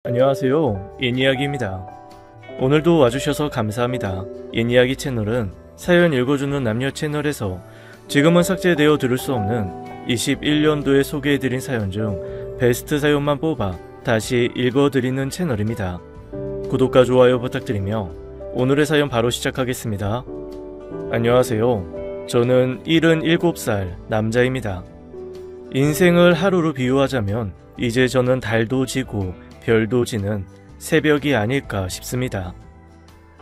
안녕하세요. 옛이야기입니다. 오늘도 와주셔서 감사합니다. 옛이야기 채널은 사연 읽어주는 남녀 채널에서 지금은 삭제되어 들을 수 없는 21년도에 소개해드린 사연 중 베스트 사연만 뽑아 다시 읽어드리는 채널입니다. 구독과 좋아요 부탁드리며 오늘의 사연 바로 시작하겠습니다. 안녕하세요. 저는 77살 남자입니다. 인생을 하루로 비유하자면 이제 저는 달도 지고 별도 지는 새벽이 아닐까 싶습니다.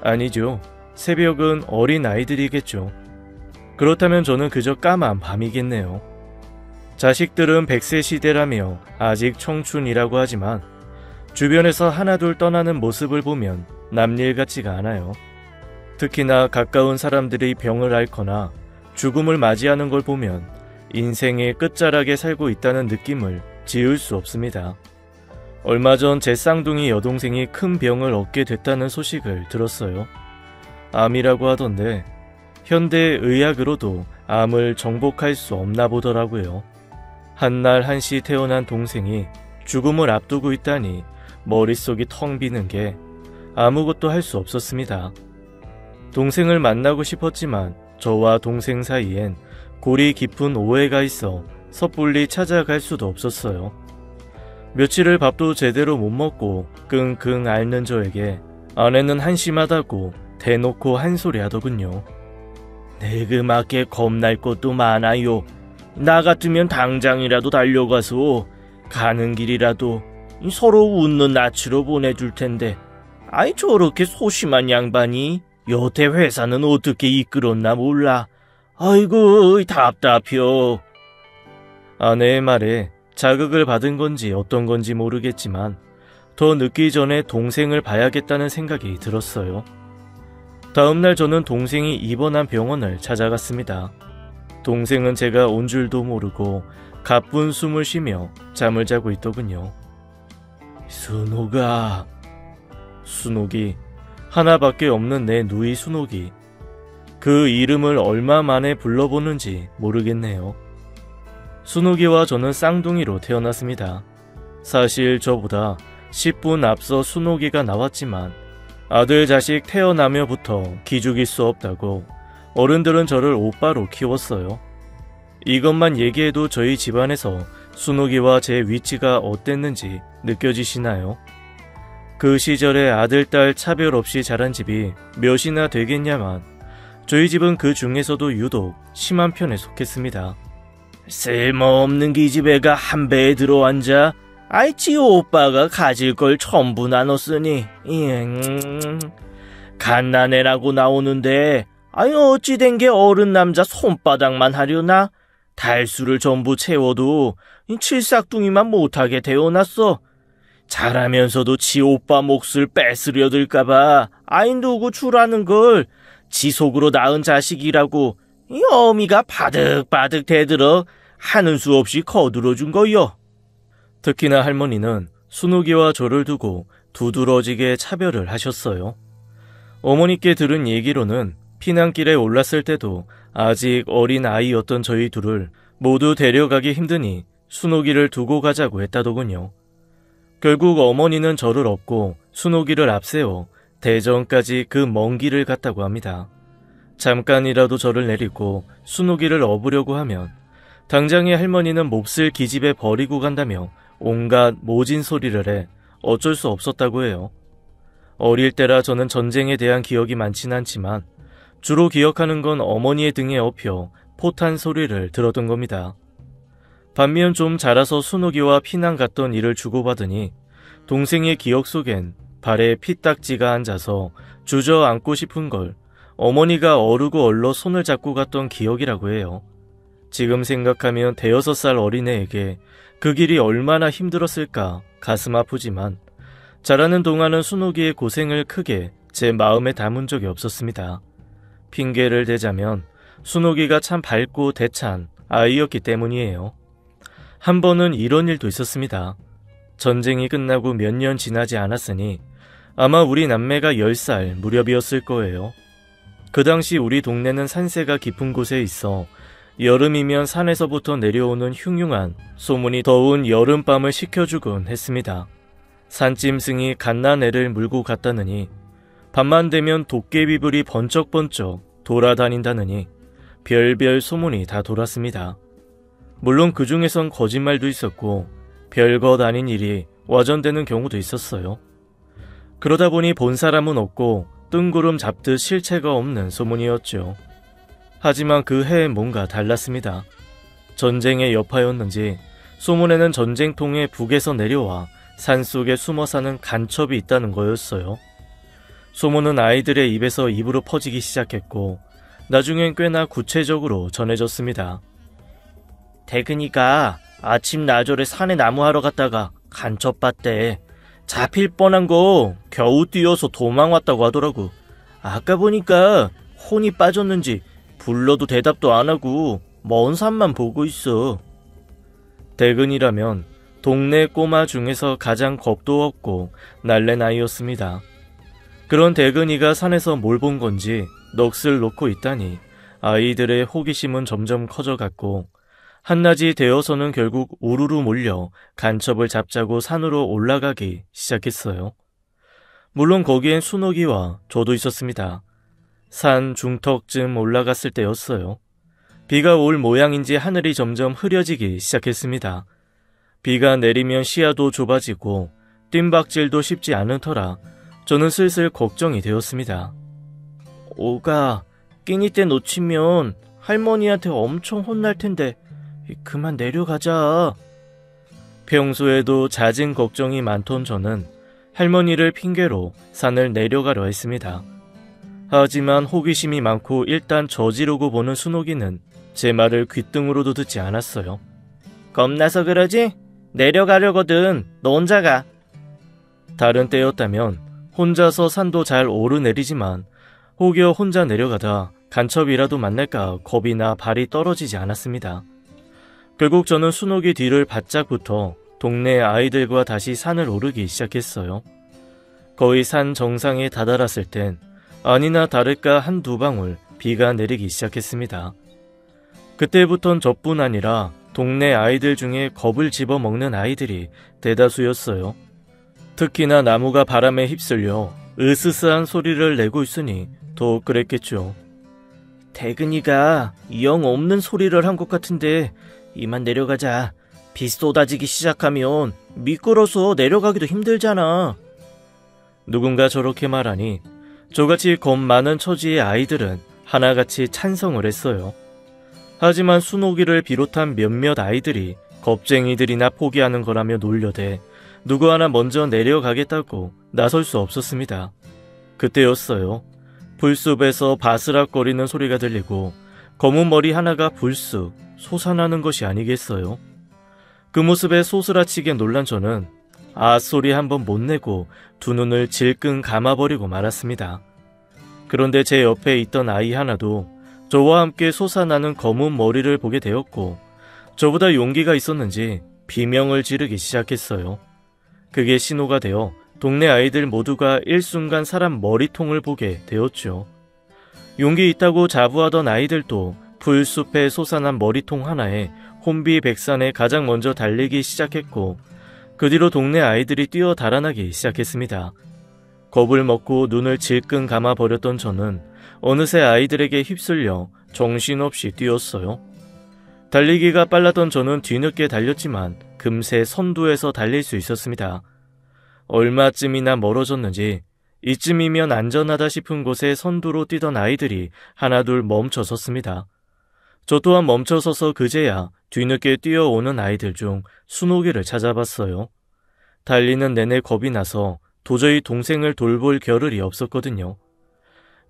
아니죠. 새벽은 어린 아이들이겠죠. 그렇다면 저는 그저 까만 밤이겠네요. 자식들은 100세 시대라며 아직 청춘이라고 하지만 주변에서 하나둘 떠나는 모습을 보면 남일 같지가 않아요. 특히나 가까운 사람들이 병을 앓거나 죽음을 맞이하는 걸 보면 인생의 끝자락에 살고 있다는 느낌을 지울 수 없습니다. 얼마 전 제 쌍둥이 여동생이 큰 병을 얻게 됐다는 소식을 들었어요. 암이라고 하던데 현대의학으로도 암을 정복할 수 없나 보더라고요. 한날 한시 태어난 동생이 죽음을 앞두고 있다니 머릿속이 텅 비는 게 아무것도 할 수 없었습니다. 동생을 만나고 싶었지만 저와 동생 사이엔 골이 깊은 오해가 있어 섣불리 찾아갈 수도 없었어요. 며칠을 밥도 제대로 못 먹고 끙끙 앓는 저에게 아내는 한심하다고 대놓고 한 소리 하더군요. 내그맞게 겁날 것도 많아요. 나 같으면 당장이라도 달려가서 가는 길이라도 서로 웃는 낯으로 보내줄 텐데 아이 저렇게 소심한 양반이 여태 회사는 어떻게 이끌었나 몰라. 아이고 답답해요. 아내의 말에 자극을 받은 건지 어떤 건지 모르겠지만 더 늦기 전에 동생을 봐야겠다는 생각이 들었어요. 다음날 저는 동생이 입원한 병원을 찾아갔습니다. 동생은 제가 온 줄도 모르고 가쁜 숨을 쉬며 잠을 자고 있더군요. 순옥아. 순옥이 하나밖에 없는 내 누이 순옥이. 그 이름을 얼마 만에 불러보는지 모르겠네요. 순옥이와 저는 쌍둥이로 태어났습니다. 사실 저보다 10분 앞서 순옥이가 나왔지만 아들 자식 태어나며부터 기죽일 수 없다고 어른들은 저를 오빠로 키웠어요. 이것만 얘기해도 저희 집안에서 순옥이와 제 위치가 어땠는지 느껴지시나요? 그 시절에 아들, 딸 차별 없이 자란 집이 몇이나 되겠냐만 저희 집은 그 중에서도 유독 심한 편에 속했습니다. 쓸모없는 기집애가 한 배에 들어앉아 아이 지 오빠가 가질 걸 전부 나눴으니 갓난애라고 나오는데 아이 어찌 된 게 어른 남자 손바닥만 하려나? 달수를 전부 채워도 칠삭둥이만 못하게 되어놨어. 자라면서도 지 오빠 몫을 뺏으려 들까봐 아이 누구 주라는 걸 지 속으로 낳은 자식이라고 이 어미가 바득바득 대들어 하는 수 없이 거들어준 거요. 특히나 할머니는 순옥이와 저를 두고 두드러지게 차별을 하셨어요. 어머니께 들은 얘기로는 피난길에 올랐을 때도 아직 어린 아이였던 저희 둘을 모두 데려가기 힘드니 순옥이를 두고 가자고 했다더군요. 결국 어머니는 저를 업고 순옥이를 앞세워 대전까지 그 먼 길을 갔다고 합니다. 잠깐이라도 저를 내리고 순옥이를 업으려고 하면 당장에 할머니는 몹쓸 기집애 버리고 간다며 온갖 모진 소리를 해 어쩔 수 없었다고 해요. 어릴 때라 저는 전쟁에 대한 기억이 많진 않지만 주로 기억하는 건 어머니의 등에 업혀 포탄 소리를 들었던 겁니다. 반면 좀 자라서 순옥이와 피난 갔던 일을 주고받으니 동생의 기억 속엔 발에 피딱지가 앉아서 주저앉고 싶은 걸 어머니가 어르고 얼러 손을 잡고 갔던 기억이라고 해요. 지금 생각하면 5살 어린애에게 그 길이 얼마나 힘들었을까 가슴 아프지만 자라는 동안은 순옥이의 고생을 크게 제 마음에 담은 적이 없었습니다. 핑계를 대자면 순옥이가 참 밝고 대찬 아이였기 때문이에요. 한 번은 이런 일도 있었습니다. 전쟁이 끝나고 몇 년 지나지 않았으니 아마 우리 남매가 10살 무렵이었을 거예요. 그 당시 우리 동네는 산세가 깊은 곳에 있어 여름이면 산에서부터 내려오는 흉흉한 소문이 더운 여름밤을 식혀주곤 했습니다. 산짐승이 갓난애를 물고 갔다느니, 밤만 되면 도깨비불이 번쩍번쩍 돌아다닌다느니 별별 소문이 다 돌았습니다. 물론 그 중에선 거짓말도 있었고 별것 아닌 일이 와전되는 경우도 있었어요. 그러다 보니 본 사람은 없고 뜬구름 잡듯 실체가 없는 소문이었죠. 하지만 그 해엔 뭔가 달랐습니다. 전쟁의 여파였는지 소문에는 전쟁통에 북에서 내려와 산속에 숨어 사는 간첩이 있다는 거였어요. 소문은 아이들의 입에서 입으로 퍼지기 시작했고 나중엔 꽤나 구체적으로 전해졌습니다. 대근이가 아침 나절에 산에 나무하러 갔다가 간첩 봤대. 잡힐 뻔한 거 겨우 뛰어서 도망왔다고 하더라고. 아까 보니까 혼이 빠졌는지 불러도 대답도 안 하고 먼 산만 보고 있어. 대근이라면 동네 꼬마 중에서 가장 겁도 없고 날랜 아이였습니다. 그런 대근이가 산에서 뭘 본 건지 넋을 놓고 있다니 아이들의 호기심은 점점 커져갔고 한낮이 되어서는 결국 우르르 몰려 간첩을 잡자고 산으로 올라가기 시작했어요. 물론 거기엔 순옥이와 저도 있었습니다. 산 중턱쯤 올라갔을 때였어요. 비가 올 모양인지 하늘이 점점 흐려지기 시작했습니다. 비가 내리면 시야도 좁아지고 뜀박질도 쉽지 않은 터라 저는 슬슬 걱정이 되었습니다. 오가, 끼니 때 놓치면 할머니한테 엄청 혼날 텐데 그만 내려가자. 평소에도 잦은 걱정이 많던 저는 할머니를 핑계로 산을 내려가려 했습니다. 하지만 호기심이 많고 일단 저지르고 보는 순옥이는 제 말을 귓등으로도 듣지 않았어요. 겁나서 그러지? 내려가려거든. 너 혼자 가. 다른 때였다면 혼자서 산도 잘 오르내리지만 혹여 혼자 내려가다 간첩이라도 만날까 겁이 나 발이 떨어지지 않았습니다. 결국 저는 순옥이 뒤를 바짝 붙어 동네 아이들과 다시 산을 오르기 시작했어요. 거의 산 정상에 다다랐을 땐 아니나 다를까 한두 방울 비가 내리기 시작했습니다. 그때부턴 저뿐 아니라 동네 아이들 중에 겁을 집어먹는 아이들이 대다수였어요. 특히나 나무가 바람에 휩쓸려 으스스한 소리를 내고 있으니 더 그랬겠죠. 대근이가 영 없는 소리를 한 것 같은데 이만 내려가자. 비 쏟아지기 시작하면 미끄러서 내려가기도 힘들잖아. 누군가 저렇게 말하니 저같이 겁 많은 처지의 아이들은 하나같이 찬성을 했어요. 하지만 순옥이를 비롯한 몇몇 아이들이 겁쟁이들이나 포기하는 거라며 놀려대 누구 하나 먼저 내려가겠다고 나설 수 없었습니다. 그때였어요. 불숲에서 바스락거리는 소리가 들리고 검은 머리 하나가 불쑥 솟아나는 것이 아니겠어요. 그 모습에 소스라치게 놀란 저는 소리 한번 못 내고 두 눈을 질끈 감아버리고 말았습니다. 그런데 제 옆에 있던 아이 하나도 저와 함께 솟아나는 검은 머리를 보게 되었고 저보다 용기가 있었는지 비명을 지르기 시작했어요. 그게 신호가 되어 동네 아이들 모두가 일순간 사람 머리통을 보게 되었죠. 용기 있다고 자부하던 아이들도 풀숲에 솟아난 머리통 하나에 혼비백산에 가장 먼저 달리기 시작했고 그 뒤로 동네 아이들이 뛰어 달아나기 시작했습니다. 겁을 먹고 눈을 질끈 감아버렸던 저는 어느새 아이들에게 휩쓸려 정신없이 뛰었어요. 달리기가 빨랐던 저는 뒤늦게 달렸지만 금세 선두에서 달릴 수 있었습니다. 얼마쯤이나 멀어졌는지 이쯤이면 안전하다 싶은 곳에 선두로 뛰던 아이들이 하나둘 멈춰 섰습니다. 저 또한 멈춰 서서 그제야 뒤늦게 뛰어오는 아이들 중 순옥이를 찾아봤어요. 달리는 내내 겁이 나서 도저히 동생을 돌볼 겨를이 없었거든요.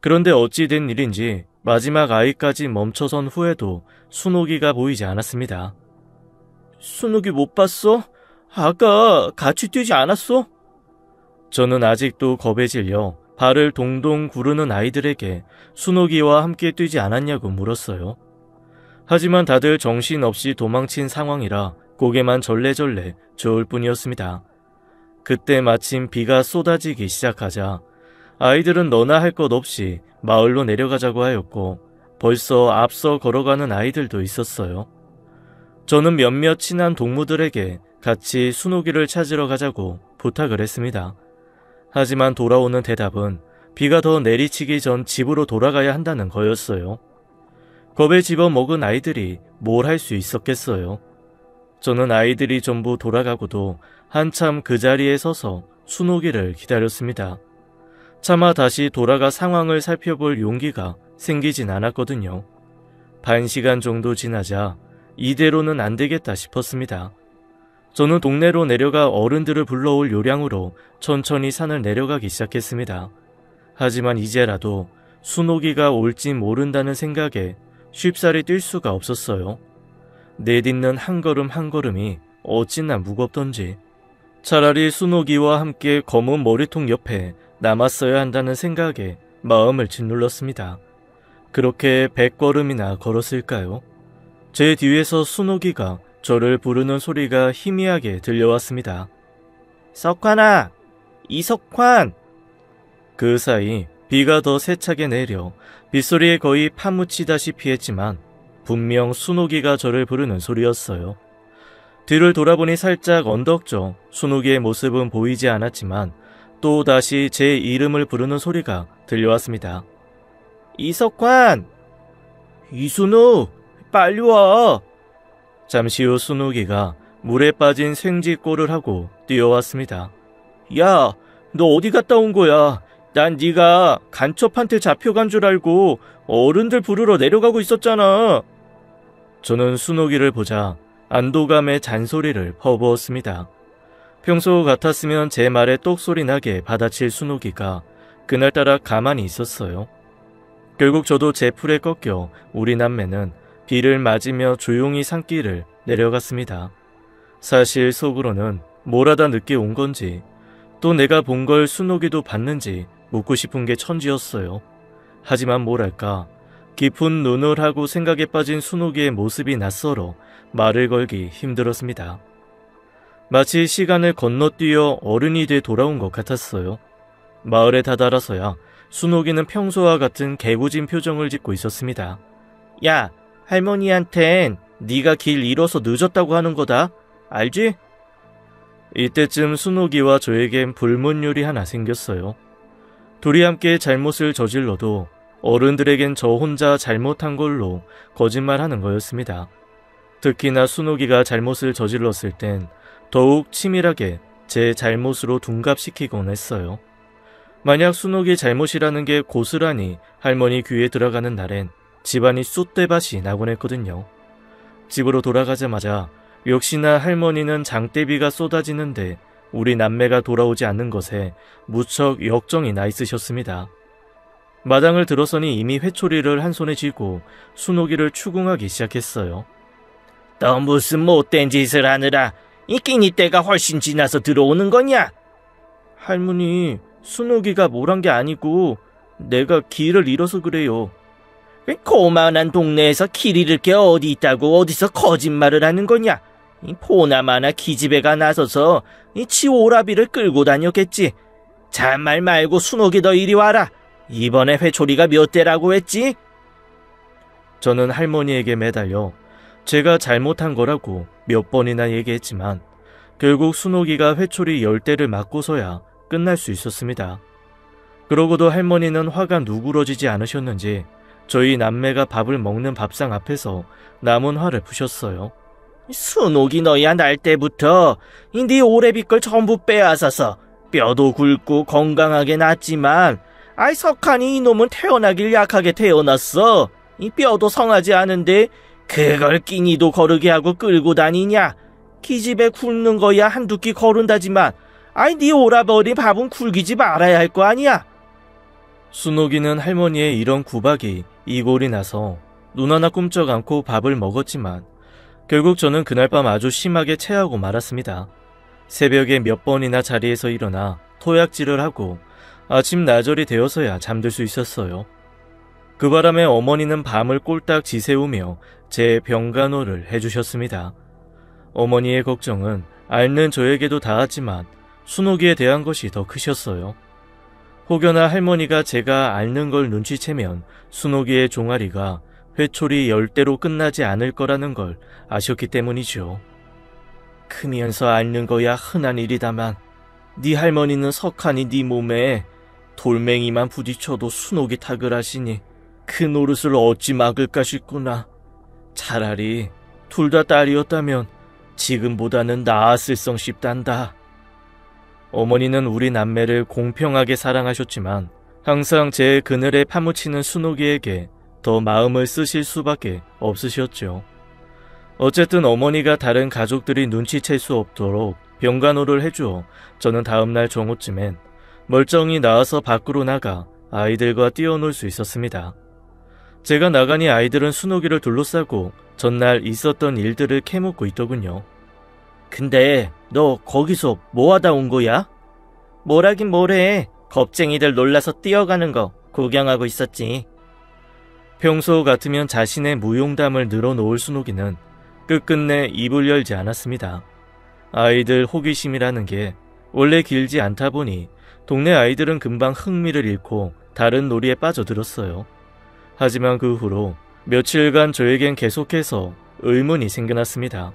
그런데 어찌 된 일인지 마지막 아이까지 멈춰선 후에도 순옥이가 보이지 않았습니다. 순옥이 못 봤어? 아까 같이 뛰지 않았어? 저는 아직도 겁에 질려 발을 동동 구르는 아이들에게 순옥이와 함께 뛰지 않았냐고 물었어요. 하지만 다들 정신없이 도망친 상황이라 고개만 절레절레 저을 뿐이었습니다. 그때 마침 비가 쏟아지기 시작하자 아이들은 너나 할 것 없이 마을로 내려가자고 하였고 벌써 앞서 걸어가는 아이들도 있었어요. 저는 몇몇 친한 동무들에게 같이 순옥이를 찾으러 가자고 부탁을 했습니다. 하지만 돌아오는 대답은 비가 더 내리치기 전 집으로 돌아가야 한다는 거였어요. 겁에 집어먹은 아이들이 뭘 할 수 있었겠어요. 저는 아이들이 전부 돌아가고도 한참 그 자리에 서서 순옥이를 기다렸습니다. 차마 다시 돌아가 상황을 살펴볼 용기가 생기진 않았거든요. 반 시간 정도 지나자 이대로는 안 되겠다 싶었습니다. 저는 동네로 내려가 어른들을 불러올 요량으로 천천히 산을 내려가기 시작했습니다. 하지만 이제라도 순옥이가 올지 모른다는 생각에 쉽사리 뛸 수가 없었어요. 내딛는 한 걸음 한 걸음이 어찌나 무겁던지. 차라리 순옥이와 함께 검은 머리통 옆에 남았어야 한다는 생각에 마음을 짓눌렀습니다. 그렇게 100걸음이나 걸었을까요? 제 뒤에서 순옥이가 저를 부르는 소리가 희미하게 들려왔습니다. 석환아! 이석환! 그 사이 비가 더 세차게 내려 빗소리에 거의 파묻히다시피 했지만 분명 순옥이가 저를 부르는 소리였어요. 뒤를 돌아보니 살짝 언덕져 순옥이의 모습은 보이지 않았지만 또 다시 제 이름을 부르는 소리가 들려왔습니다. 이석환! 이순옥! 빨리 와! 잠시 후 순옥이가 물에 빠진 생쥐꼴을 하고 뛰어왔습니다. 야, 너 어디 갔다 온 거야? 난 네가 간첩한테 잡혀간 줄 알고 어른들 부르러 내려가고 있었잖아. 저는 순옥이를 보자 안도감에 잔소리를 퍼부었습니다. 평소 같았으면 제 말에 똑소리 나게 받아칠 순옥이가 그날따라 가만히 있었어요. 결국 저도 제 풀에 꺾여 우리 남매는 비를 맞으며 조용히 산길을 내려갔습니다. 사실 속으로는 뭘 하다 늦게 온 건지 또 내가 본 걸 순옥이도 봤는지 묻고 싶은 게 천지였어요. 하지만 뭐랄까 깊은 눈을 하고 생각에 빠진 순옥이의 모습이 낯설어 말을 걸기 힘들었습니다. 마치 시간을 건너뛰어 어른이 돼 돌아온 것 같았어요. 마을에 다다라서야 순옥이는 평소와 같은 개구진 표정을 짓고 있었습니다. 야, 할머니한텐 네가 길 잃어서 늦었다고 하는 거다. 알지? 이때쯤 순옥이와 저에겐 불문율이 하나 생겼어요. 둘이 함께 잘못을 저질러도 어른들에겐 저 혼자 잘못한 걸로 거짓말하는 거였습니다. 특히나 순옥이가 잘못을 저질렀을 땐 더욱 치밀하게 제 잘못으로 둔갑시키곤 했어요. 만약 순옥이 잘못이라는 게 고스란히 할머니 귀에 들어가는 날엔 집안이 쑥대밭이 나곤 했거든요. 집으로 돌아가자마자 역시나 할머니는 장대비가 쏟아지는데 우리 남매가 돌아오지 않는 것에 무척 역정이 나 있으셨습니다. 마당을 들어서니 이미 회초리를 한 손에 쥐고 순옥이를 추궁하기 시작했어요. 너 무슨 못된 짓을 하느라 이 끼니 때가 훨씬 지나서 들어오는 거냐? 할머니, 순옥이가 뭘 한 게 아니고 내가 길을 잃어서 그래요. 고만한 동네에서 길 잃을 게 어디 있다고 어디서 거짓말을 하는 거냐? 이 포나마나 기집애가 나서서 이 치오라비를 끌고 다녔겠지. 잔말 말고 순옥이 너 이리 와라. 이번에 회초리가 몇 대라고 했지? 저는 할머니에게 매달려 제가 잘못한 거라고 몇 번이나 얘기했지만 결국 순옥이가 회초리 10대를 맞고서야 끝날 수 있었습니다. 그러고도 할머니는 화가 누그러지지 않으셨는지 저희 남매가 밥을 먹는 밥상 앞에서 남은 화를 푸셨어요. 순옥이 너야 날 때부터 네 오래비 걸 전부 빼앗아서 뼈도 굵고 건강하게 났지만 아이 석한이 이놈은 태어나길 약하게 태어났어. 이 뼈도 성하지 않은데 그걸 끼니도 거르게 하고 끌고 다니냐? 기집애 굶는 거야 한두 끼 거른다지만 아이 네 오라버니 밥은 굶기지 말아야 할 거 아니야? 순옥이는 할머니의 이런 구박이 이골이 나서 눈 하나 꿈쩍 않고 밥을 먹었지만 결국 저는 그날 밤 아주 심하게 체하고 말았습니다. 새벽에 몇 번이나 자리에서 일어나 토약질을 하고 아침 나절이 되어서야 잠들 수 있었어요. 그 바람에 어머니는 밤을 꼴딱 지새우며 제 병간호를 해주셨습니다. 어머니의 걱정은 앓는 저에게도 닿았지만 순옥이에 대한 것이 더 크셨어요. 혹여나 할머니가 제가 앓는 걸 눈치채면 순옥이의 종아리가 회초리 10대로 끝나지 않을 거라는 걸 아셨기 때문이죠. 크면서 앓는 거야 흔한 일이다만 네 할머니는 석하니 네 몸에 돌멩이만 부딪혀도 순옥이 타글하시니 그 노릇을 어찌 막을까 싶구나. 차라리 둘 다 딸이었다면 지금보다는 나았을성 싶단다. 어머니는 우리 남매를 공평하게 사랑하셨지만 항상 제 그늘에 파묻히는 순옥이에게 더 마음을 쓰실 수밖에 없으셨죠. 어쨌든 어머니가 다른 가족들이 눈치챌 수 없도록 병간호를 해주어 저는 다음날 정오쯤엔 멀쩡히 나와서 밖으로 나가 아이들과 뛰어놀 수 있었습니다. 제가 나가니 아이들은 순옥이를 둘러싸고 전날 있었던 일들을 캐묻고 있더군요. 근데 너 거기서 뭐하다 온 거야? 뭐라긴 뭐래. 겁쟁이들 놀라서 뛰어가는 거 구경하고 있었지. 평소 같으면 자신의 무용담을 늘어놓을 순옥이는 끝끝내 입을 열지 않았습니다. 아이들 호기심이라는 게 원래 길지 않다 보니 동네 아이들은 금방 흥미를 잃고 다른 놀이에 빠져들었어요. 하지만 그 후로 며칠간 저에겐 계속해서 의문이 생겨났습니다.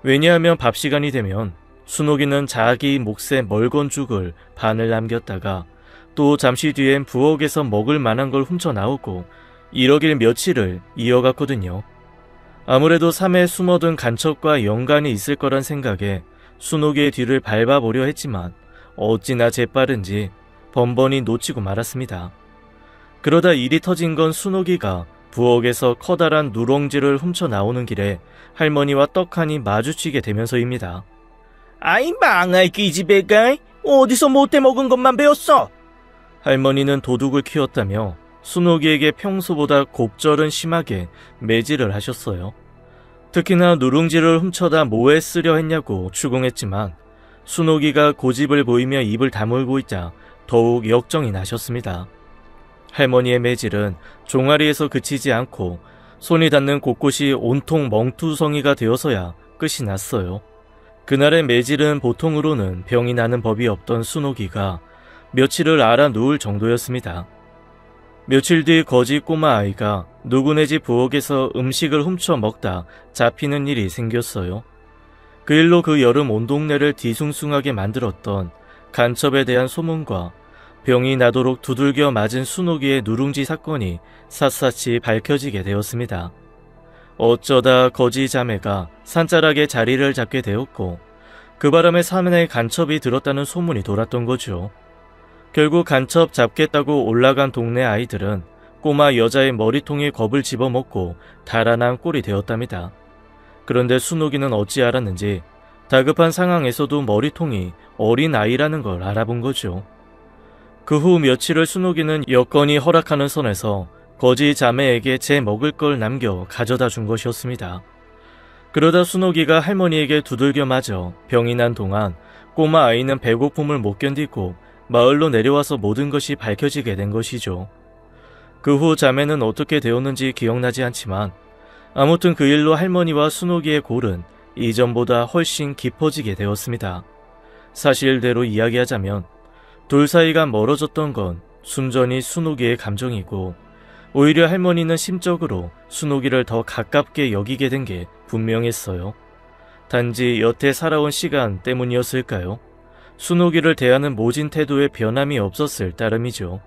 왜냐하면 밥 시간이 되면 순옥이는 자기 몫의 멀건죽을 반을 남겼다가 또 잠시 뒤엔 부엌에서 먹을 만한 걸 훔쳐 나오고 이러길 며칠을 이어갔거든요. 아무래도 삶에 숨어든 간첩과 연관이 있을 거란 생각에 순옥이의 뒤를 밟아보려 했지만 어찌나 재빠른지 번번이 놓치고 말았습니다. 그러다 일이 터진 건 순옥이가 부엌에서 커다란 누룽지를 훔쳐 나오는 길에 할머니와 떡하니 마주치게 되면서입니다. 아이 망할 기집애가 어디서 못해 먹은 것만 배웠어? 할머니는 도둑을 키웠다며 순옥이에게 평소보다 곱절은 심하게 매질을 하셨어요. 특히나 누룽지를 훔쳐다 뭐에 쓰려 했냐고 추궁했지만 순옥이가 고집을 보이며 입을 다물고 있자 더욱 역정이 나셨습니다. 할머니의 매질은 종아리에서 그치지 않고 손이 닿는 곳곳이 온통 멍투성이가 되어서야 끝이 났어요. 그날의 매질은 보통으로는 병이 나는 법이 없던 순옥이가 며칠을 앓아 누울 정도였습니다. 며칠 뒤 거지 꼬마 아이가 누구네 집 부엌에서 음식을 훔쳐 먹다 잡히는 일이 생겼어요. 그 일로 그 여름 온 동네를 뒤숭숭하게 만들었던 간첩에 대한 소문과 병이 나도록 두들겨 맞은 순옥이의 누룽지 사건이 샅샅이 밝혀지게 되었습니다. 어쩌다 거지 자매가 산자락에 자리를 잡게 되었고 그 바람에 산에 간첩이 들었다는 소문이 돌았던 거죠. 결국 간첩 잡겠다고 올라간 동네 아이들은 꼬마 여자의 머리통에 겁을 집어먹고 달아난 꼴이 되었답니다. 그런데 순옥이는 어찌 알았는지 다급한 상황에서도 머리통이 어린 아이라는 걸 알아본 거죠. 그 후 며칠을 순옥이는 여건이 허락하는 선에서 거지 자매에게 제 먹을 걸 남겨 가져다 준 것이었습니다. 그러다 순옥이가 할머니에게 두들겨 맞아 병이 난 동안 꼬마 아이는 배고픔을 못 견디고 마을로 내려와서 모든 것이 밝혀지게 된 것이죠. 그 후 자매는 어떻게 되었는지 기억나지 않지만 아무튼 그 일로 할머니와 순옥이의 골은 이전보다 훨씬 깊어지게 되었습니다. 사실대로 이야기하자면 둘 사이가 멀어졌던 건 순전히 순옥이의 감정이고 오히려 할머니는 심적으로 순옥이를 더 가깝게 여기게 된 게 분명했어요. 단지 여태 살아온 시간 때문이었을까요? 순옥이를 대하는 모진 태도에 변함이 없었을 따름이죠.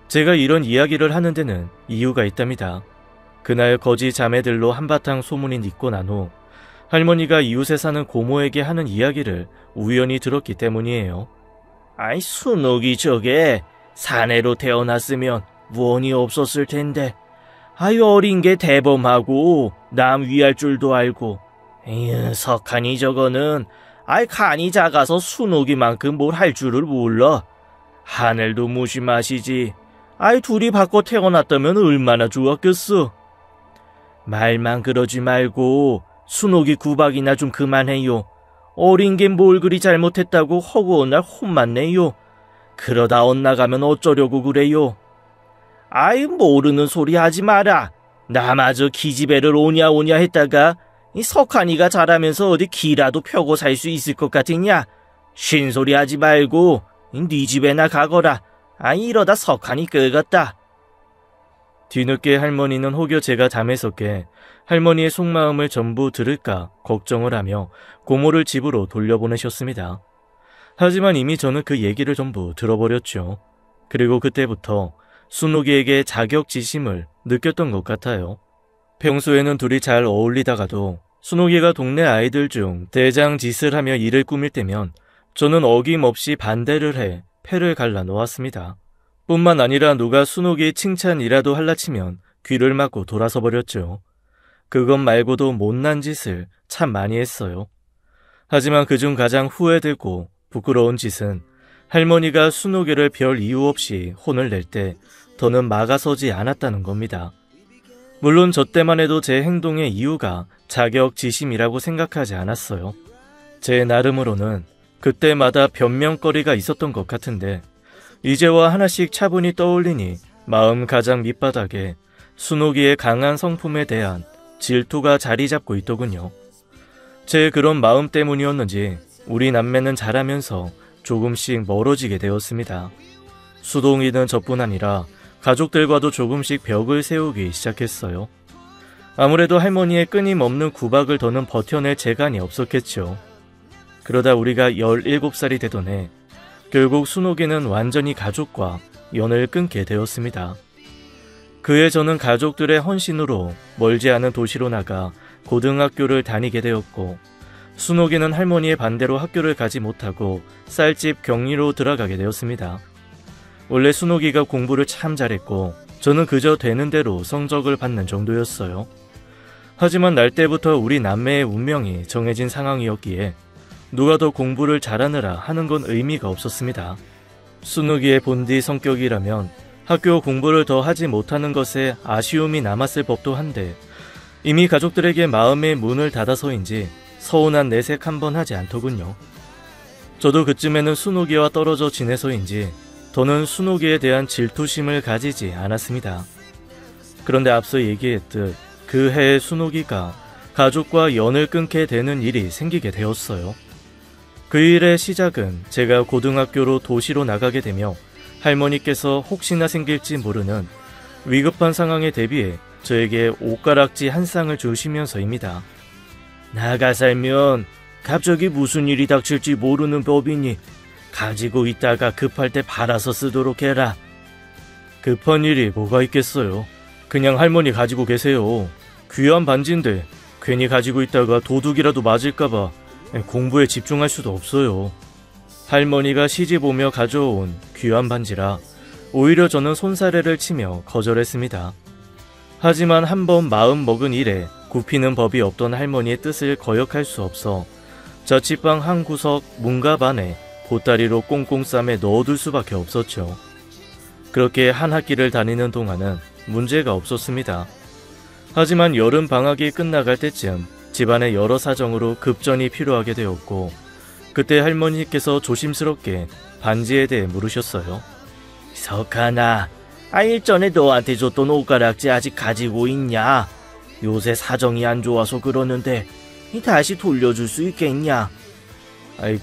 제가 이런 이야기를 하는 데는 이유가 있답니다. 그날 거지 자매들로 한바탕 소문이 잇고 난 후 할머니가 이웃에 사는 고모에게 하는 이야기를 우연히 들었기 때문이에요. 아이 순옥이 저게 사내로 태어났으면 원이 없었을 텐데 아이 어린 게 대범하고 남 위할 줄도 알고 에휴 석하니 저거는 아이 간이 작아서 순옥이만큼 뭘 할 줄을 몰라. 하늘도 무심하시지. 아이 둘이 바꿔 태어났다면 얼마나 좋았겠어. 말만 그러지 말고 순옥이 구박이나 좀 그만해요. 어린 게 뭘 그리 잘못했다고 허구한 날 혼만 내요. 그러다 엇나가면 어쩌려고 그래요. 아이 모르는 소리 하지 마라. 나마저 기집애를 오냐 오냐 했다가 이 석한이가 자라면서 어디 기라도 펴고 살 수 있을 것 같으냐. 쉰소리 하지 말고 네 집에나 가거라. 아이 이러다 석한이 끄겠다. 뒤늦게 할머니는 혹여 제가 잠에서 깨 할머니의 속마음을 전부 들을까 걱정을 하며 고모를 집으로 돌려보내셨습니다. 하지만 이미 저는 그 얘기를 전부 들어버렸죠. 그리고 그때부터 순옥이에게 자격지심을 느꼈던 것 같아요. 평소에는 둘이 잘 어울리다가도 순옥이가 동네 아이들 중 대장 짓을 하며 일을 꾸밀 때면 저는 어김없이 반대를 해 패를 갈라놓았습니다. 뿐만 아니라 누가 순옥이 칭찬이라도 할라치면 귀를 막고 돌아서 버렸죠. 그것 말고도 못난 짓을 참 많이 했어요. 하지만 그중 가장 후회되고 부끄러운 짓은 할머니가 순옥이를 별 이유 없이 혼을 낼 때 더는 막아서지 않았다는 겁니다. 물론 저 때만 해도 제 행동의 이유가 자격지심이라고 생각하지 않았어요. 제 나름으로는 그때마다 변명거리가 있었던 것 같은데 이제와 하나씩 차분히 떠올리니 마음 가장 밑바닥에 순옥이의 강한 성품에 대한 질투가 자리 잡고 있더군요. 제 그런 마음 때문이었는지 우리 남매는 자라면서 조금씩 멀어지게 되었습니다. 수동이는 저뿐 아니라 가족들과도 조금씩 벽을 세우기 시작했어요. 아무래도 할머니의 끊임없는 구박을 더는 버텨낼 재간이 없었겠죠. 그러다 우리가 17살이 되던 해 결국 순옥이는 완전히 가족과 연을 끊게 되었습니다. 그해 저는 가족들의 헌신으로 멀지 않은 도시로 나가 고등학교를 다니게 되었고 순옥이는 할머니의 반대로 학교를 가지 못하고 쌀집 격리로 들어가게 되었습니다. 원래 순옥이가 공부를 참 잘했고 저는 그저 되는 대로 성적을 받는 정도였어요. 하지만 날 때부터 우리 남매의 운명이 정해진 상황이었기에 누가 더 공부를 잘하느라 하는 건 의미가 없었습니다. 순옥이의 본디 성격이라면 학교 공부를 더 하지 못하는 것에 아쉬움이 남았을 법도 한데 이미 가족들에게 마음의 문을 닫아서인지 서운한 내색 한번 하지 않더군요. 저도 그쯤에는 순옥이와 떨어져 지내서인지 더는 순옥이에 대한 질투심을 가지지 않았습니다. 그런데 앞서 얘기했듯 그 해에 순옥이가 가족과 연을 끊게 되는 일이 생기게 되었어요. 그 일의 시작은 제가 고등학교로 도시로 나가게 되며 할머니께서 혹시나 생길지 모르는 위급한 상황에 대비해 저에게 옷가락지 한 쌍을 주시면서입니다. 나가 살면 갑자기 무슨 일이 닥칠지 모르는 법이니 가지고 있다가 급할 때 팔아서 쓰도록 해라. 급한 일이 뭐가 있겠어요. 그냥 할머니 가지고 계세요. 귀한 반지인데 괜히 가지고 있다가 도둑이라도 맞을까봐 공부에 집중할 수도 없어요. 할머니가 시집 오며 가져온 귀한 반지라 오히려 저는 손사래를 치며 거절했습니다. 하지만 한번 마음 먹은 일에 굽히는 법이 없던 할머니의 뜻을 거역할 수 없어 자취방 한 구석 문갑 안에 보따리로 꽁꽁 싸매 넣어둘 수밖에 없었죠. 그렇게 한 학기를 다니는 동안은 문제가 없었습니다. 하지만 여름 방학이 끝나갈 때쯤 집안의 여러 사정으로 급전이 필요하게 되었고 그때 할머니께서 조심스럽게 반지에 대해 물으셨어요. 석하나, 일전에 너한테 줬던 옷가락지 아직 가지고 있냐? 요새 사정이 안 좋아서 그러는데 다시 돌려줄 수 있겠냐?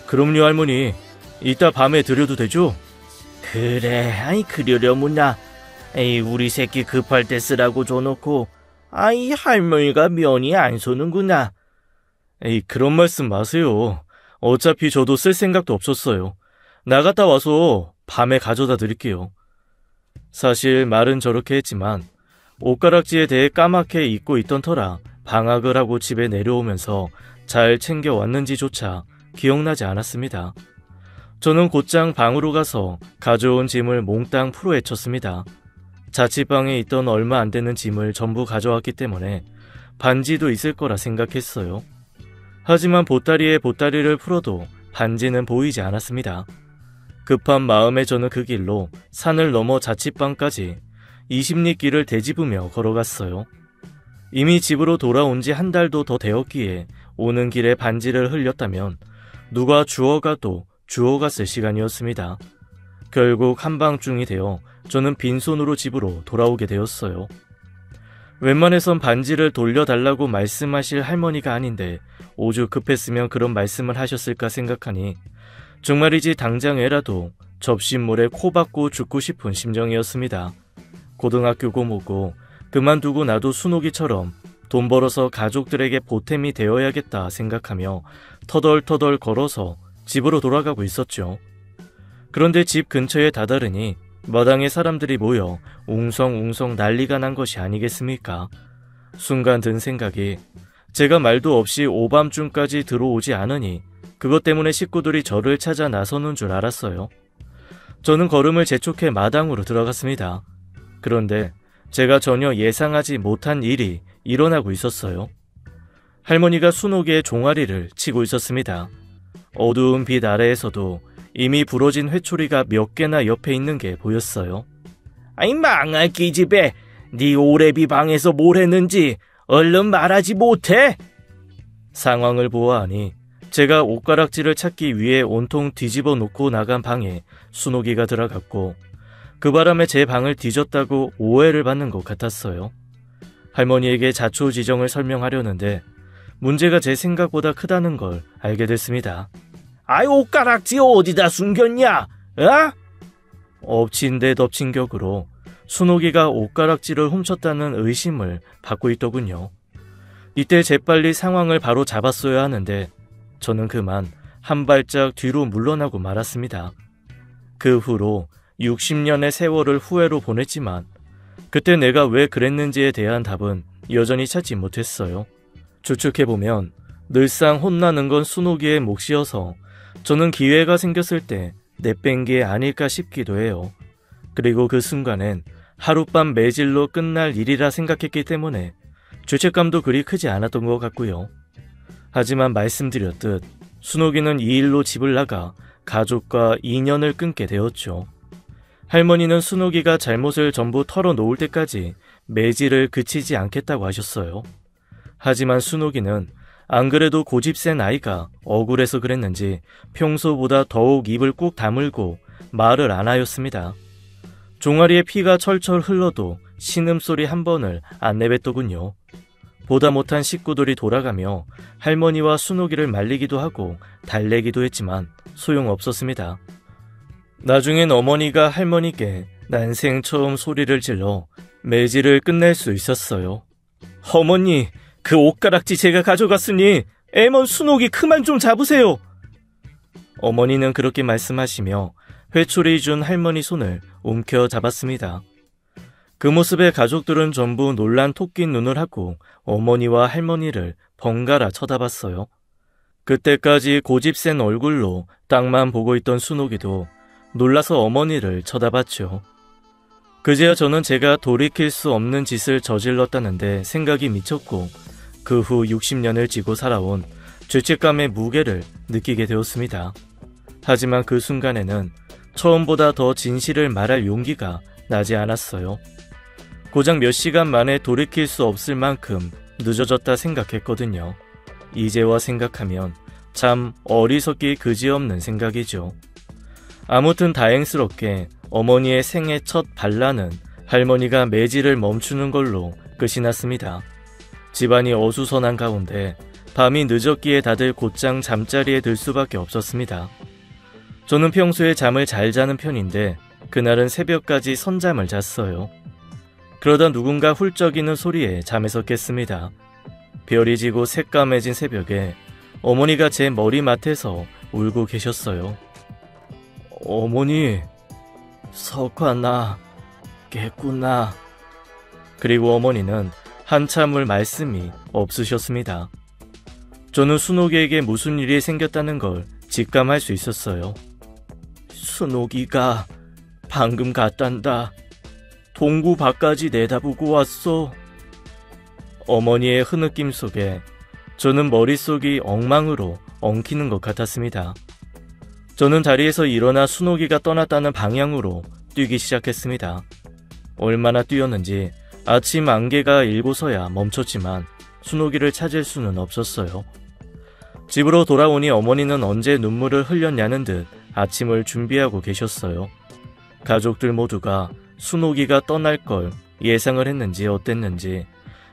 그럼요 할머니. 이따 밤에 드려도 되죠? 그래, 그러려무나. 우리 새끼 급할 때 쓰라고 줘놓고 할머니가 면이 안 서는구나. 그런 말씀 마세요. 어차피 저도 쓸 생각도 없었어요. 나갔다 와서 밤에 가져다 드릴게요. 사실 말은 저렇게 했지만 옷가락지에 대해 까맣게 잊고 있던 터라 방학을 하고 집에 내려오면서 잘 챙겨왔는지조차 기억나지 않았습니다. 저는 곧장 방으로 가서 가져온 짐을 몽땅 풀어헤쳤습니다. 자취방에 있던 얼마 안 되는 짐을 전부 가져왔기 때문에 반지도 있을 거라 생각했어요. 하지만 보따리에 보따리를 풀어도 반지는 보이지 않았습니다. 급한 마음에 저는 그 길로 산을 넘어 자취방까지 20리 길을 되짚으며 걸어갔어요. 이미 집으로 돌아온 지 한 달도 더 되었기에 오는 길에 반지를 흘렸다면 누가 주워가도 주워갔을 시간이었습니다. 결국 한밤중이 되어 저는 빈손으로 집으로 돌아오게 되었어요. 웬만해선 반지를 돌려달라고 말씀하실 할머니가 아닌데 오죽 급했으면 그런 말씀을 하셨을까 생각하니 정말이지 당장에라도 접신물에 코 박고 죽고 싶은 심정이었습니다. 고등학교고 뭐고 그만두고 나도 순옥이처럼 돈 벌어서 가족들에게 보탬이 되어야겠다 생각하며 터덜터덜 걸어서 집으로 돌아가고 있었죠. 그런데 집 근처에 다다르니 마당에 사람들이 모여 웅성웅성 난리가 난 것이 아니겠습니까? 순간 든 생각이, 제가 말도 없이 오밤중까지 들어오지 않으니 그것 때문에 식구들이 저를 찾아 나서는 줄 알았어요. 저는 걸음을 재촉해 마당으로 들어갔습니다. 그런데 제가 전혀 예상하지 못한 일이 일어나고 있었어요. 할머니가 순옥의 종아리를 치고 있었습니다. 어두운 빛 아래에서도 이미 부러진 회초리가 몇 개나 옆에 있는 게 보였어요. 아이 망할 기집애, 네 오래비 방에서 뭘 했는지 얼른 말하지 못해? 상황을 보아하니 제가 옷가락질을 찾기 위해 온통 뒤집어 놓고 나간 방에 순옥이가 들어갔고, 그 바람에 제 방을 뒤졌다고 오해를 받는 것 같았어요. 할머니에게 자초지정을 설명하려는데 문제가 제 생각보다 크다는 걸 알게 됐습니다. 아이 옷가락지 어디다 숨겼냐? 어? 엎친 데 덮친 격으로 순옥이가 옷가락지를 훔쳤다는 의심을 받고 있더군요. 이때 재빨리 상황을 바로 잡았어야 하는데 저는 그만 한 발짝 뒤로 물러나고 말았습니다. 그 후로 60년의 세월을 후회로 보냈지만 그때 내가 왜 그랬는지에 대한 답은 여전히 찾지 못했어요. 추측해보면 늘상 혼나는 건 순옥이의 몫이어서 저는 기회가 생겼을 때 내뺀 게 아닐까 싶기도 해요. 그리고 그 순간엔 하룻밤 매질로 끝날 일이라 생각했기 때문에 죄책감도 그리 크지 않았던 것 같고요. 하지만 말씀드렸듯 순옥이는 이 일로 집을 나가 가족과 인연을 끊게 되었죠. 할머니는 순옥이가 잘못을 전부 털어놓을 때까지 매질을 그치지 않겠다고 하셨어요. 하지만 순옥이는 안 그래도 고집센 아이가 억울해서 그랬는지 평소보다 더욱 입을 꾹 다물고 말을 안 하였습니다. 종아리에 피가 철철 흘러도 신음소리 한 번을 안 내뱉더군요. 보다 못한 식구들이 돌아가며 할머니와 순옥이를 말리기도 하고 달래기도 했지만 소용없었습니다. 나중엔 어머니가 할머니께 난생 처음 소리를 질러 매질을 끝낼 수 있었어요. 어머니, 그 옷가락지 제가 가져갔으니 애먼 순옥이 그만 좀 잡으세요. 어머니는 그렇게 말씀하시며 회초리 준 할머니 손을 움켜 잡았습니다. 그 모습에 가족들은 전부 놀란 토끼 눈을 하고 어머니와 할머니를 번갈아 쳐다봤어요. 그때까지 고집센 얼굴로 땅만 보고 있던 순옥이도 놀라서 어머니를 쳐다봤죠. 그제야 저는 제가 돌이킬 수 없는 짓을 저질렀다는데 생각이 미쳤고 그 후 60년을 지고 살아온 죄책감의 무게를 느끼게 되었습니다. 하지만 그 순간에는 처음보다 더 진실을 말할 용기가 나지 않았어요. 고작 몇 시간 만에 돌이킬 수 없을 만큼 늦어졌다 생각했거든요. 이제와 생각하면 참 어리석기 그지없는 생각이죠. 아무튼 다행스럽게 어머니의 생애 첫 반란은 할머니가 매질을 멈추는 걸로 끝이 났습니다. 집안이 어수선한 가운데 밤이 늦었기에 다들 곧장 잠자리에 들 수밖에 없었습니다. 저는 평소에 잠을 잘 자는 편인데 그날은 새벽까지 선잠을 잤어요. 그러다 누군가 훌쩍이는 소리에 잠에서 깼습니다. 별이 지고 새까매진 새벽에 어머니가 제 머리맡에서 울고 계셨어요. 어머니, 석환아, 깼구나. 그리고 어머니는 한참을 말씀이 없으셨습니다. 저는 순옥이에게 무슨 일이 생겼다는 걸 직감할 수 있었어요. 순옥이가 방금 갔단다. 동구 밖까지 내다보고 왔어. 어머니의 흐느낌 속에 저는 머릿속이 엉망으로 엉키는 것 같았습니다. 저는 자리에서 일어나 순옥이가 떠났다는 방향으로 뛰기 시작했습니다. 얼마나 뛰었는지 아침 안개가 일고서야 멈췄지만 순옥이를 찾을 수는 없었어요. 집으로 돌아오니 어머니는 언제 눈물을 흘렸냐는 듯 아침을 준비하고 계셨어요. 가족들 모두가 순옥이가 떠날 걸 예상을 했는지 어땠는지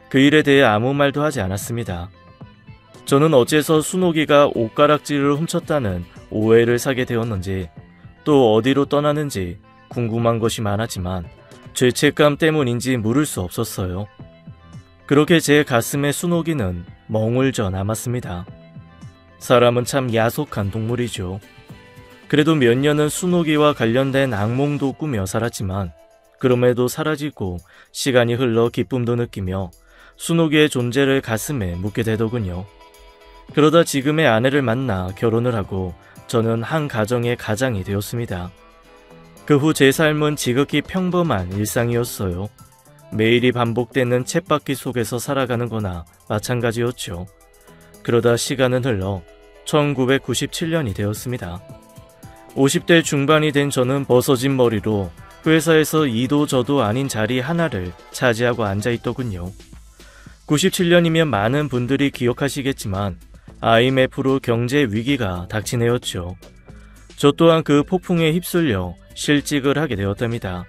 그 일에 대해 아무 말도 하지 않았습니다. 저는 어째서 순옥이가 옷가락질을 훔쳤다는 오해를 사게 되었는지 또 어디로 떠나는지 궁금한 것이 많았지만 죄책감 때문인지 물을 수 없었어요. 그렇게 제 가슴에 순옥이는 멍울져 남았습니다. 사람은 참 야속한 동물이죠. 그래도 몇 년은 순옥이와 관련된 악몽도 꾸며 살았지만 그럼에도 사라지고 시간이 흘러 기쁨도 느끼며 순옥이의 존재를 가슴에 묻게 되더군요. 그러다 지금의 아내를 만나 결혼을 하고 저는 한 가정의 가장이 되었습니다. 그 후 제 삶은 지극히 평범한 일상이었어요. 매일이 반복되는 쳇바퀴 속에서 살아가는 거나 마찬가지였죠. 그러다 시간은 흘러 1997년이 되었습니다. 50대 중반이 된 저는 벗어진 머리로 회사에서 이도 저도 아닌 자리 하나를 차지하고 앉아있더군요. 97년이면 많은 분들이 기억하시겠지만 IMF로 경제 위기가 닥친 해였죠. 저 또한 그 폭풍에 휩쓸려 실직을 하게 되었답니다.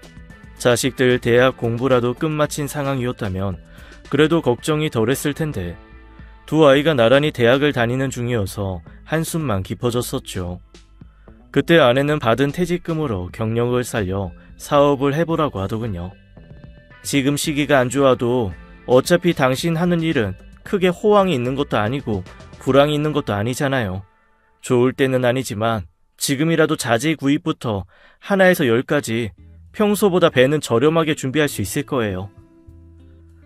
자식들 대학 공부라도 끝마친 상황이었다면 그래도 걱정이 덜했을 텐데 두 아이가 나란히 대학을 다니는 중이어서 한숨만 깊어졌었죠. 그때 아내는 받은 퇴직금으로 경력을 살려 사업을 해보라고 하더군요. 지금 시기가 안 좋아도 어차피 당신 하는 일은 크게 호황이 있는 것도 아니고 불황이 있는 것도 아니잖아요. 좋을 때는 아니지만 지금이라도 자재 구입부터 하나에서 10까지 평소보다 배는 저렴하게 준비할 수 있을 거예요.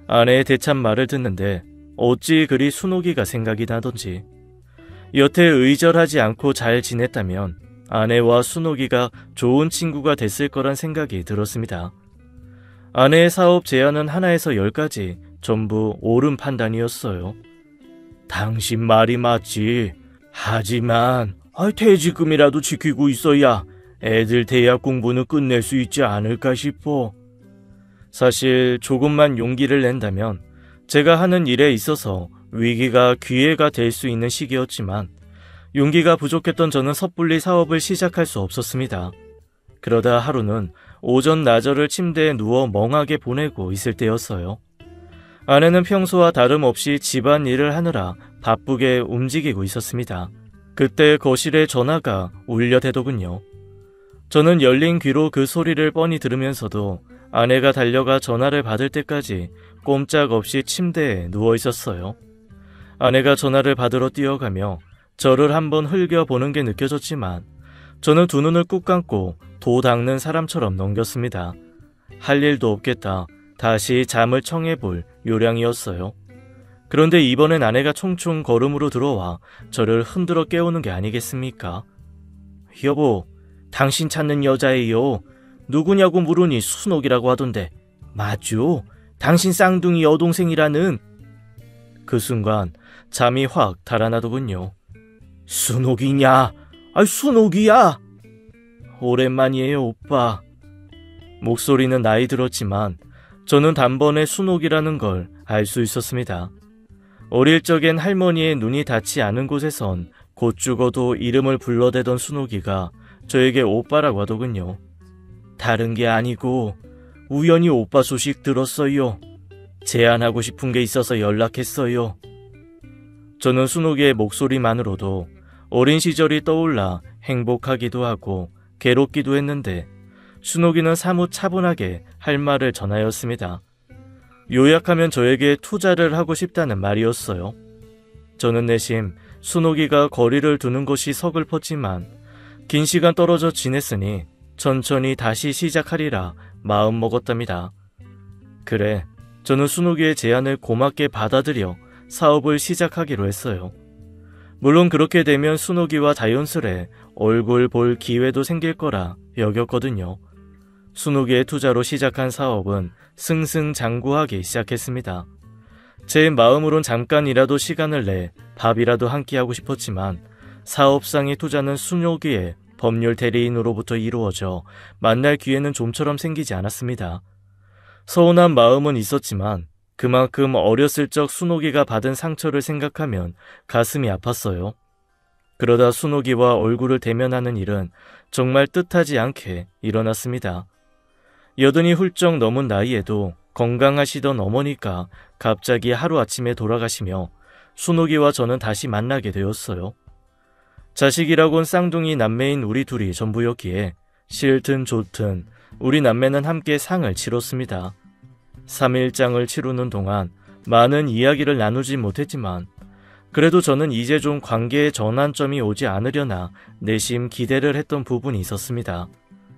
아내의 대참 말을 듣는데 어찌 그리 순옥이가 생각이 나던지. 여태 의절하지 않고 잘 지냈다면 아내와 순옥이가 좋은 친구가 됐을 거란 생각이 들었습니다. 아내의 사업 제안은 하나에서 10까지 전부 옳은 판단이었어요. 당신 말이 맞지. 하지만 퇴직금이라도 지키고 있어야 애들 대학 공부는 끝낼 수 있지 않을까 싶어. 사실 조금만 용기를 낸다면 제가 하는 일에 있어서 위기가 기회가 될 수 있는 시기였지만 용기가 부족했던 저는 섣불리 사업을 시작할 수 없었습니다. 그러다 하루는 오전 나절을 침대에 누워 멍하게 보내고 있을 때였어요. 아내는 평소와 다름없이 집안일을 하느라 바쁘게 움직이고 있었습니다. 그때 거실에 전화가 울려대더군요. 저는 열린 귀로 그 소리를 뻔히 들으면서도 아내가 달려가 전화를 받을 때까지 꼼짝없이 침대에 누워 있었어요. 아내가 전화를 받으러 뛰어가며 저를 한번 흘겨보는 게 느껴졌지만 저는 두 눈을 꾹 감고 도 닦는 사람처럼 넘겼습니다. 할 일도 없겠다. 다시 잠을 청해볼 요량이었어요. 그런데 이번엔 아내가 총총 걸음으로 들어와 저를 흔들어 깨우는 게 아니겠습니까? 여보, 당신 찾는 여자예요. 누구냐고 물으니 순옥이라고 하던데. 맞죠? 당신 쌍둥이 여동생이라는. 그 순간 잠이 확 달아나더군요. 순옥이냐? 순옥이야. 오랜만이에요, 오빠. 목소리는 나이 들었지만 저는 단번에 순옥이라는 걸 알 수 있었습니다. 어릴 적엔 할머니의 눈이 닿지 않은 곳에선 곧 죽어도 이름을 불러대던 순옥이가 저에게 오빠라고 하더군요. 다른 게 아니고 우연히 오빠 소식 들었어요. 제안하고 싶은 게 있어서 연락했어요. 저는 순옥이의 목소리만으로도 어린 시절이 떠올라 행복하기도 하고 괴롭기도 했는데 순옥이는 사뭇 차분하게 할 말을 전하였습니다. 요약하면 저에게 투자를 하고 싶다는 말이었어요. 저는 내심 순옥이가 거리를 두는 것이 서글펐지만 긴 시간 떨어져 지냈으니 천천히 다시 시작하리라 마음먹었답니다. 그래, 저는 순옥이의 제안을 고맙게 받아들여 사업을 시작하기로 했어요. 물론 그렇게 되면 순옥이와 자연스레 얼굴 볼 기회도 생길 거라 여겼거든요. 순옥이의 투자로 시작한 사업은 승승장구하기 시작했습니다. 제 마음으론 잠깐이라도 시간을 내 밥이라도 한 끼 하고 싶었지만 사업상의 투자는 순옥이의 법률 대리인으로부터 이루어져 만날 기회는 좀처럼 생기지 않았습니다. 서운한 마음은 있었지만 그만큼 어렸을 적 순옥이가 받은 상처를 생각하면 가슴이 아팠어요. 그러다 순옥이와 얼굴을 대면하는 일은 정말 뜻하지 않게 일어났습니다. 80이 훌쩍 넘은 나이에도 건강하시던 어머니가 갑자기 하루아침에 돌아가시며 순옥이와 저는 다시 만나게 되었어요. 자식이라곤 쌍둥이 남매인 우리 둘이 전부였기에 싫든 좋든 우리 남매는 함께 상을 치렀습니다. 3일장을 치르는 동안 많은 이야기를 나누지 못했지만 그래도 저는 이제 좀 관계의 전환점이 오지 않으려나 내심 기대를 했던 부분이 있었습니다.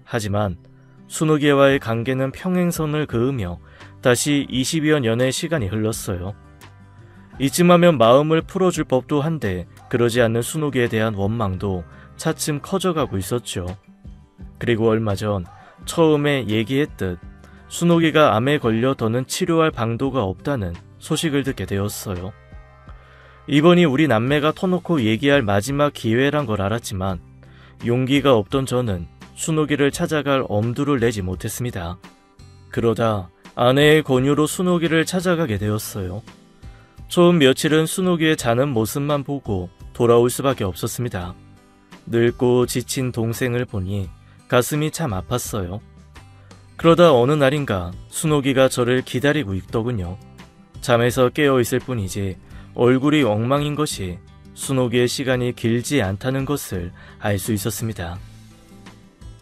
하지만 순옥이와의 관계는 평행선을 그으며 다시 20여 년의 시간이 흘렀어요. 이쯤하면 마음을 풀어줄 법도 한데 그러지 않는 순옥이에 대한 원망도 차츰 커져가고 있었죠. 그리고 얼마 전 처음에 얘기했듯 순옥이가 암에 걸려 더는 치료할 방도가 없다는 소식을 듣게 되었어요. 이번이 우리 남매가 터놓고 얘기할 마지막 기회란 걸 알았지만 용기가 없던 저는 순옥이를 찾아갈 엄두를 내지 못했습니다. 그러다 아내의 권유로 순옥이를 찾아가게 되었어요. 처음 며칠은 순옥이의 자는 모습만 보고 돌아올 수밖에 없었습니다. 늙고 지친 동생을 보니 가슴이 참 아팠어요. 그러다 어느 날인가 순옥이가 저를 기다리고 있더군요. 잠에서 깨어있을 뿐이지 얼굴이 엉망인 것이 순옥이의 시간이 길지 않다는 것을 알 수 있었습니다.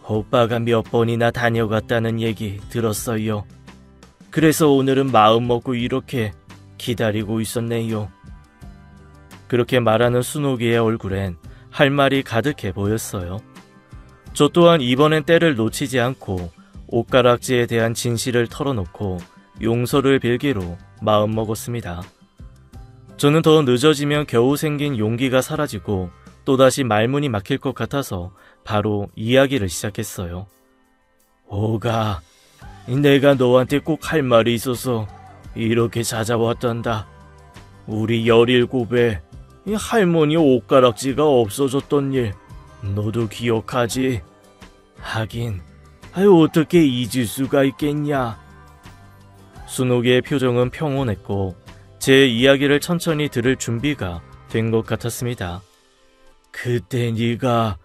오빠가 몇 번이나 다녀갔다는 얘기 들었어요. 그래서 오늘은 마음 먹고 이렇게 기다리고 있었네요. 그렇게 말하는 순옥이의 얼굴엔 할 말이 가득해 보였어요. 저 또한 이번엔 때를 놓치지 않고 옷가락지에 대한 진실을 털어놓고 용서를 빌기로 마음먹었습니다. 저는 더 늦어지면 겨우 생긴 용기가 사라지고 또다시 말문이 막힐 것 같아서 바로 이야기를 시작했어요. 오가, 내가 너한테 꼭 할 말이 있어서 이렇게 찾아왔단다. 우리 17에 할머니 옷가락지가 없어졌던 일 너도 기억하지? 하긴 어떻게 잊을 수가 있겠냐. 순옥의 표정은 평온했고 제 이야기를 천천히 들을 준비가 된 것 같았습니다. 그때 네가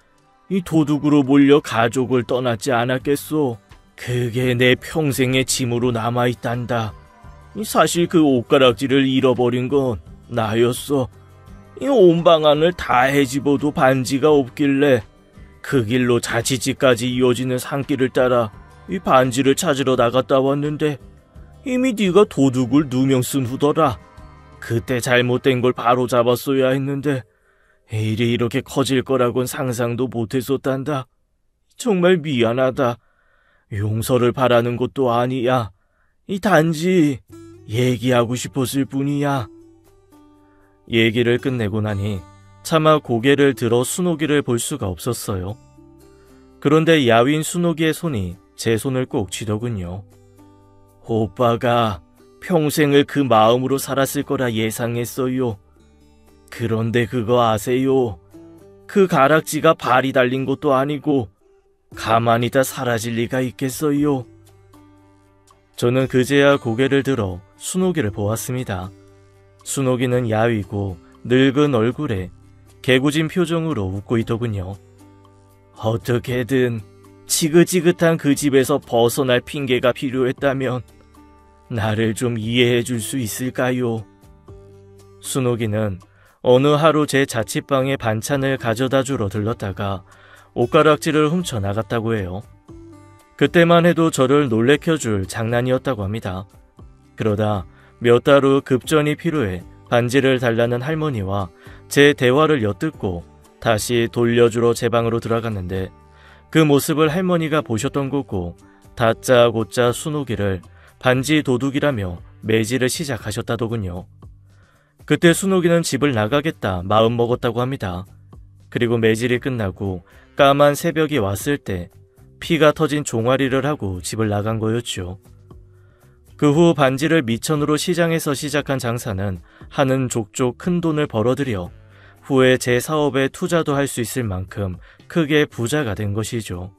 이 도둑으로 몰려 가족을 떠났지 않았겠소? 그게 내 평생의 짐으로 남아있단다. 사실 그 옷가락지를 잃어버린 건 나였어. 이 온 방안을 다 헤집어도 반지가 없길래 그 길로 자취집까지 이어지는 산길을 따라 이 반지를 찾으러 나갔다 왔는데 이미 네가 도둑을 누명 쓴 후더라. 그때 잘못된 걸 바로 잡았어야 했는데 일이 이렇게 커질 거라곤 상상도 못했었단다. 정말 미안하다. 용서를 바라는 것도 아니야. 이 단지 얘기하고 싶었을 뿐이야. 얘기를 끝내고 나니 차마 고개를 들어 순옥이를 볼 수가 없었어요. 그런데 야윈 순옥이의 손이 제 손을 꼭 쥐더군요. 오빠가 평생을 그 마음으로 살았을 거라 예상했어요. 그런데 그거 아세요? 그 가락지가 발이 달린 것도 아니고 가만히 다 사라질 리가 있겠어요. 저는 그제야 고개를 들어 순옥이를 보았습니다. 순옥이는 야위고 늙은 얼굴에 개구진 표정으로 웃고 있더군요. 어떻게든 지긋지긋한 그 집에서 벗어날 핑계가 필요했다면 나를 좀 이해해 줄 수 있을까요? 순옥이는 어느 하루 제 자취방에 반찬을 가져다 주러 들렀다가 옷가락지를 훔쳐 나갔다고 해요. 그때만 해도 저를 놀래켜줄 장난이었다고 합니다. 그러다 몇 달 후 급전이 필요해 반지를 달라는 할머니와 제 대화를 엿듣고 다시 돌려주러 제 방으로 들어갔는데 그 모습을 할머니가 보셨던 거고 다짜고짜 순옥이를 반지 도둑이라며 매질을 시작하셨다더군요. 그때 순옥이는 집을 나가겠다 마음먹었다고 합니다. 그리고 매질이 끝나고 까만 새벽이 왔을 때 피가 터진 종아리를 하고 집을 나간 거였죠. 그 후 반지를 미천으로 시장에서 시작한 장사는 하는 족족 큰 돈을 벌어들여 후에 제 사업에 투자도 할 수 있을 만큼 크게 부자가 된 것이죠.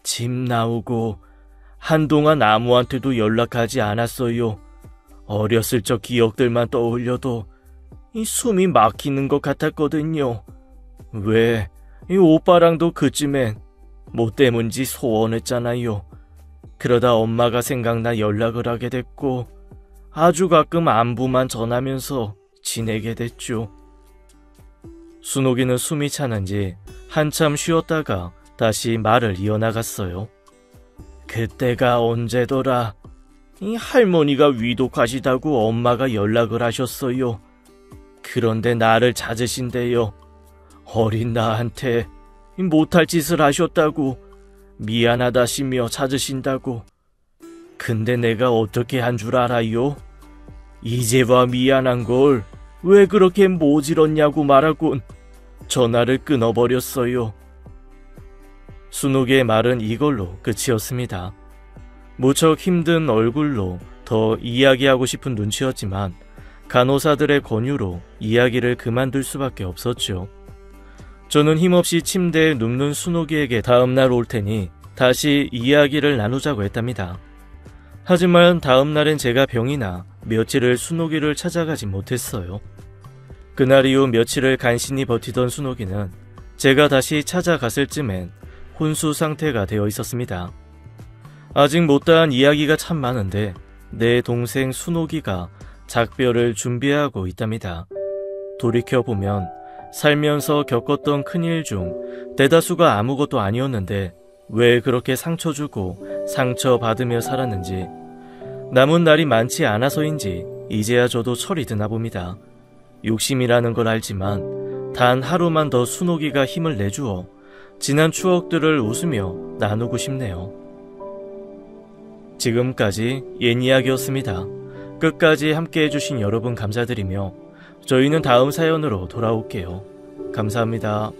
집 나오고 한동안 아무한테도 연락하지 않았어요. 어렸을 적 기억들만 떠올려도 이 숨이 막히는 것 같았거든요. 왜? 이 오빠랑도 그쯤엔 뭐 때문인지 소원했잖아요. 그러다 엄마가 생각나 연락을 하게 됐고 아주 가끔 안부만 전하면서 지내게 됐죠. 순옥이는 숨이 차는지 한참 쉬었다가 다시 말을 이어나갔어요. 그때가 언제더라? 이 할머니가 위독하시다고 엄마가 연락을 하셨어요. 그런데 나를 찾으신대요. 어린 나한테 못할 짓을 하셨다고, 미안하다시며 찾으신다고. 근데 내가 어떻게 한 줄 알아요? 이제와 미안한 걸 왜 그렇게 모질었냐고 말하곤 전화를 끊어버렸어요. 순옥의 말은 이걸로 끝이었습니다. 무척 힘든 얼굴로 더 이야기하고 싶은 눈치였지만 간호사들의 권유로 이야기를 그만둘 수밖에 없었죠. 저는 힘없이 침대에 눕는 순옥이에게 다음날 올 테니 다시 이야기를 나누자고 했답니다. 하지만 다음날엔 제가 병이 나 며칠을 순옥이를 찾아가지 못했어요. 그날 이후 며칠을 간신히 버티던 순옥이는 제가 다시 찾아갔을 쯤엔 혼수 상태가 되어 있었습니다. 아직 못다한 이야기가 참 많은데 내 동생 순옥이가 작별을 준비하고 있답니다. 돌이켜보면 살면서 겪었던 큰일 중 대다수가 아무것도 아니었는데 왜 그렇게 상처 주고 상처받으며 살았는지, 남은 날이 많지 않아서인지 이제야 저도 철이 드나 봅니다. 욕심이라는 걸 알지만 단 하루만 더 순옥이가 힘을 내주어 지난 추억들을 웃으며 나누고 싶네요. 지금까지 옛 이야기였습니다. 끝까지 함께 해주신 여러분 감사드리며 저희는 다음 사연으로 돌아올게요. 감사합니다.